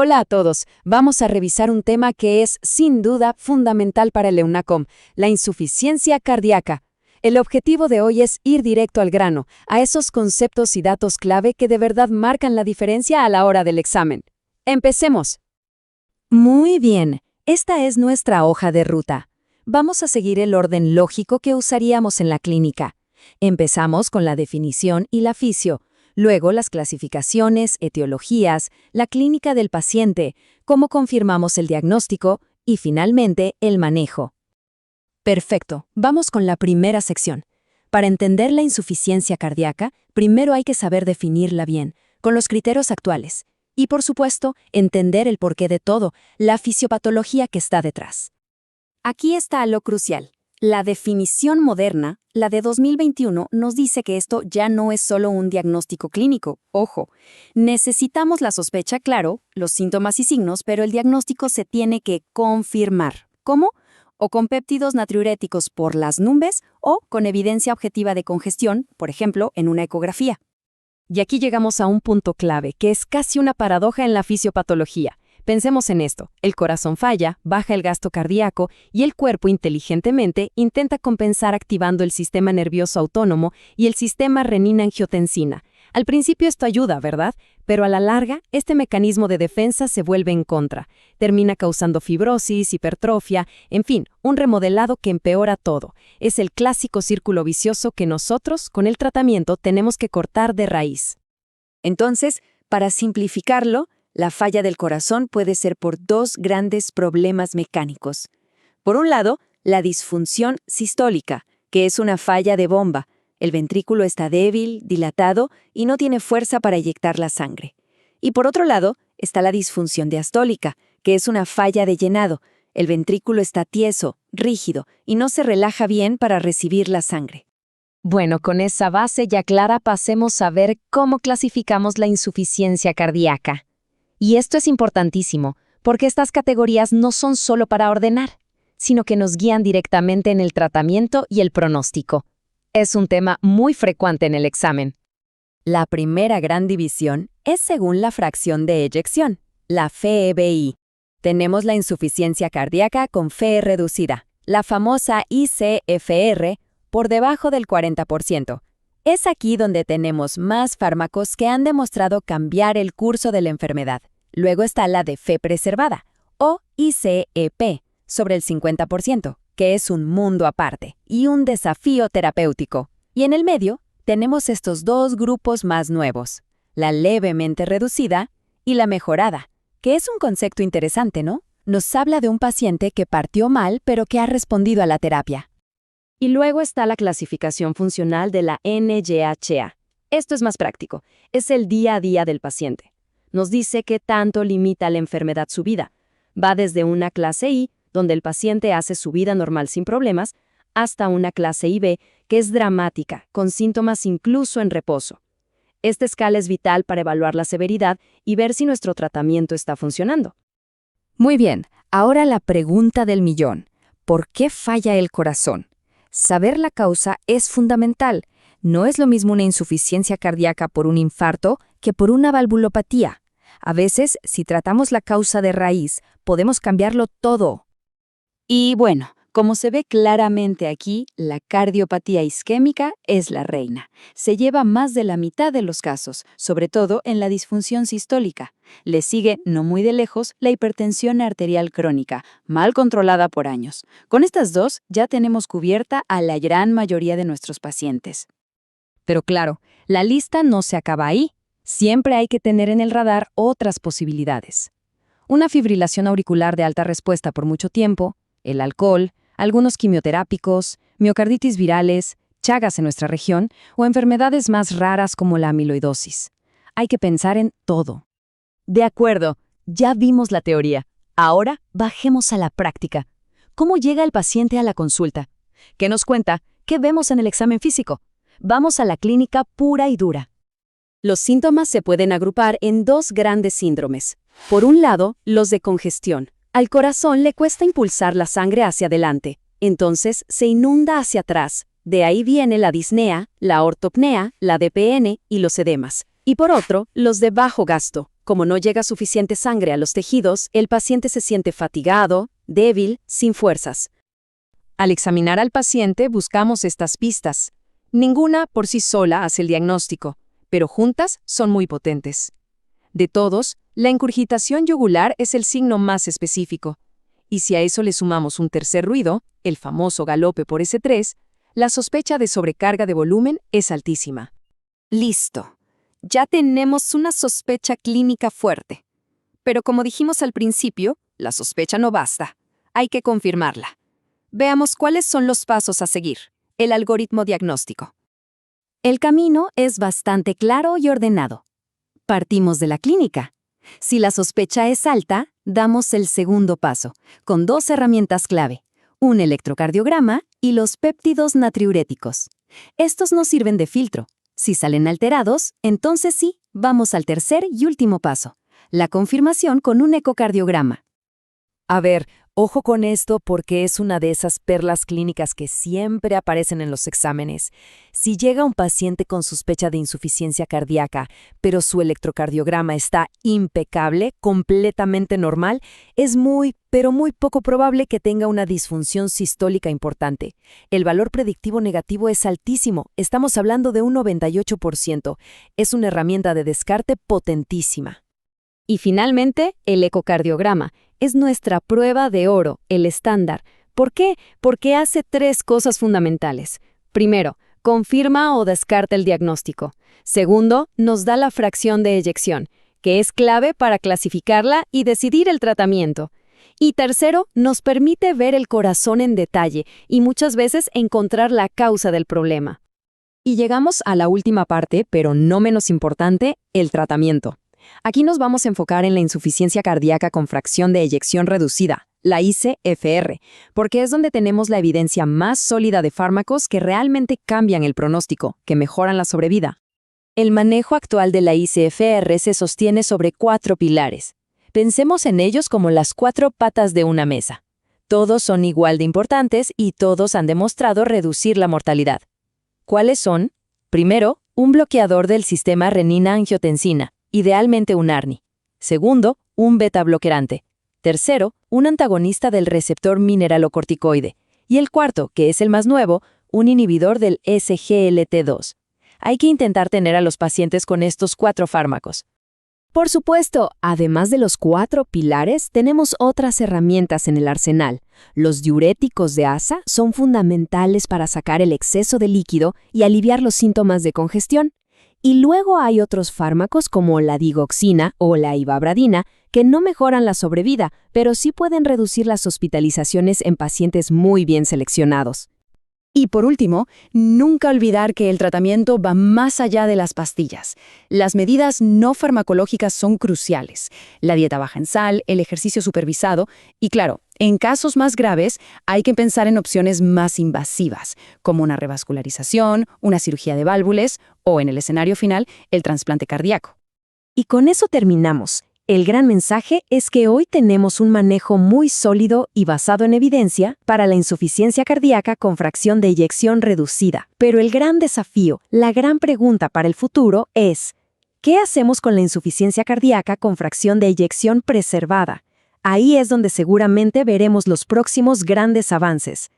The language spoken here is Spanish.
Hola a todos. Vamos a revisar un tema que es, sin duda, fundamental para el EUNACOM, la insuficiencia cardíaca. El objetivo de hoy es ir directo al grano, a esos conceptos y datos clave que de verdad marcan la diferencia a la hora del examen. ¡Empecemos! Muy bien, esta es nuestra hoja de ruta. Vamos a seguir el orden lógico que usaríamos en la clínica. Empezamos con la definición y la fisio. Luego las clasificaciones, etiologías, la clínica del paciente, cómo confirmamos el diagnóstico y finalmente el manejo. Perfecto, vamos con la primera sección. Para entender la insuficiencia cardíaca, primero hay que saber definirla bien, con los criterios actuales. Y por supuesto, entender el porqué de todo, la fisiopatología que está detrás. Aquí está lo crucial. La definición moderna, la de 2021, nos dice que esto ya no es solo un diagnóstico clínico. Ojo, necesitamos la sospecha, claro, los síntomas y signos, pero el diagnóstico se tiene que confirmar. ¿Cómo? O con péptidos natriuréticos por las NUMBES o con evidencia objetiva de congestión, por ejemplo, en una ecografía. Y aquí llegamos a un punto clave, que es casi una paradoja en la fisiopatología. Pensemos en esto, el corazón falla, baja el gasto cardíaco y el cuerpo inteligentemente intenta compensar activando el sistema nervioso autónomo y el sistema renina-angiotensina. Al principio esto ayuda, ¿verdad? Pero a la larga, este mecanismo de defensa se vuelve en contra. Termina causando fibrosis, hipertrofia, en fin, un remodelado que empeora todo. Es el clásico círculo vicioso que nosotros, con el tratamiento, tenemos que cortar de raíz. Entonces, para simplificarlo, la falla del corazón puede ser por dos grandes problemas mecánicos. Por un lado, la disfunción sistólica, que es una falla de bomba. El ventrículo está débil, dilatado y no tiene fuerza para eyectar la sangre. Y por otro lado, está la disfunción diastólica, que es una falla de llenado. El ventrículo está tieso, rígido y no se relaja bien para recibir la sangre. Bueno, con esa base ya clara, pasemos a ver cómo clasificamos la insuficiencia cardíaca. Y esto es importantísimo, porque estas categorías no son solo para ordenar, sino que nos guían directamente en el tratamiento y el pronóstico. Es un tema muy frecuente en el examen. La primera gran división es según la fracción de eyección, la FEBI. Tenemos la insuficiencia cardíaca con FE reducida, la famosa ICFR, por debajo del 40%. Es aquí donde tenemos más fármacos que han demostrado cambiar el curso de la enfermedad. Luego está la de fe preservada, o ICEP, sobre el 50%, que es un mundo aparte y un desafío terapéutico. Y en el medio tenemos estos dos grupos más nuevos, la levemente reducida y la mejorada, que es un concepto interesante, ¿no? Nos habla de un paciente que partió mal pero que ha respondido a la terapia. Y luego está la clasificación funcional de la NYHA. Esto es más práctico, es el día a día del paciente. Nos dice qué tanto limita la enfermedad su vida. Va desde una clase I, donde el paciente hace su vida normal sin problemas, hasta una clase IB, que es dramática, con síntomas incluso en reposo. Esta escala es vital para evaluar la severidad y ver si nuestro tratamiento está funcionando. Muy bien, ahora la pregunta del millón. ¿Por qué falla el corazón? Saber la causa es fundamental. No es lo mismo una insuficiencia cardíaca por un infarto que por una valvulopatía. A veces, si tratamos la causa de raíz, podemos cambiarlo todo. Y bueno, como se ve claramente aquí, la cardiopatía isquémica es la reina. Se lleva más de la mitad de los casos, sobre todo en la disfunción sistólica. Le sigue, no muy de lejos, la hipertensión arterial crónica, mal controlada por años. Con estas dos ya tenemos cubierta a la gran mayoría de nuestros pacientes. Pero claro, la lista no se acaba ahí. Siempre hay que tener en el radar otras posibilidades. Una fibrilación auricular de alta respuesta por mucho tiempo, el alcohol, algunos quimioterápicos, miocarditis virales, chagas en nuestra región o enfermedades más raras como la amiloidosis. Hay que pensar en todo. De acuerdo, ya vimos la teoría. Ahora bajemos a la práctica. ¿Cómo llega el paciente a la consulta? ¿Qué nos cuenta? ¿Qué vemos en el examen físico? Vamos a la clínica pura y dura. Los síntomas se pueden agrupar en dos grandes síndromes. Por un lado, los de congestión. Al corazón le cuesta impulsar la sangre hacia adelante, entonces se inunda hacia atrás. De ahí viene la disnea, la ortopnea, la DPN y los edemas. Y por otro, los de bajo gasto, Como no llega suficiente sangre a los tejidos, el paciente se siente fatigado, débil, sin fuerzas. Al examinar al paciente buscamos estas pistas. Ninguna por sí sola hace el diagnóstico, pero juntas son muy potentes. De todos, la ingurgitación yugular es el signo más específico. Y si a eso le sumamos un tercer ruido, el famoso galope por S3, la sospecha de sobrecarga de volumen es altísima. Listo. Ya tenemos una sospecha clínica fuerte. Pero como dijimos al principio, la sospecha no basta. Hay que confirmarla. Veamos cuáles son los pasos a seguir. El algoritmo diagnóstico. El camino es bastante claro y ordenado. Partimos de la clínica. Si la sospecha es alta, damos el segundo paso, con dos herramientas clave: un electrocardiograma y los péptidos natriuréticos. Estos nos sirven de filtro. Si salen alterados, entonces sí, vamos al tercer y último paso: la confirmación con un ecocardiograma. A ver, ojo con esto porque es una de esas perlas clínicas que siempre aparecen en los exámenes. Si llega un paciente con sospecha de insuficiencia cardíaca, pero su electrocardiograma está impecable, completamente normal, es pero muy poco probable que tenga una disfunción sistólica importante. El valor predictivo negativo es altísimo, estamos hablando de un 98%. Es una herramienta de descarte potentísima. Y finalmente, el ecocardiograma. Es nuestra prueba de oro, el estándar. ¿Por qué? Porque hace tres cosas fundamentales. Primero, confirma o descarta el diagnóstico. Segundo, nos da la fracción de eyección, que es clave para clasificarla y decidir el tratamiento. Y tercero, nos permite ver el corazón en detalle y muchas veces encontrar la causa del problema. Y llegamos a la última parte, pero no menos importante, el tratamiento. Aquí nos vamos a enfocar en la insuficiencia cardíaca con fracción de eyección reducida, la ICFR, porque es donde tenemos la evidencia más sólida de fármacos que realmente cambian el pronóstico, que mejoran la sobrevida. El manejo actual de la ICFR se sostiene sobre 4 pilares. Pensemos en ellos como las 4 patas de una mesa. Todos son igual de importantes y todos han demostrado reducir la mortalidad. ¿Cuáles son? Primero, un bloqueador del sistema renina-angiotensina, idealmente un ARNI. Segundo, un beta-bloquerante. Tercero, un antagonista del receptor mineralocorticoide. Y el cuarto, que es el más nuevo, un inhibidor del SGLT2. Hay que intentar tener a los pacientes con estos 4 fármacos. Por supuesto, además de los 4 pilares, tenemos otras herramientas en el arsenal. Los diuréticos de ASA son fundamentales para sacar el exceso de líquido y aliviar los síntomas de congestión. Y luego hay otros fármacos como la digoxina o la ivabradina que no mejoran la sobrevida, pero sí pueden reducir las hospitalizaciones en pacientes muy bien seleccionados. Y por último, nunca olvidar que el tratamiento va más allá de las pastillas. Las medidas no farmacológicas son cruciales. La dieta baja en sal, el ejercicio supervisado y, claro, en casos más graves hay que pensar en opciones más invasivas, como una revascularización, una cirugía de válvulas o, en el escenario final, el trasplante cardíaco. Y con eso terminamos. El gran mensaje es que hoy tenemos un manejo muy sólido y basado en evidencia para la insuficiencia cardíaca con fracción de eyección reducida. Pero el gran desafío, la gran pregunta para el futuro es, ¿qué hacemos con la insuficiencia cardíaca con fracción de eyección preservada? Ahí es donde seguramente veremos los próximos grandes avances.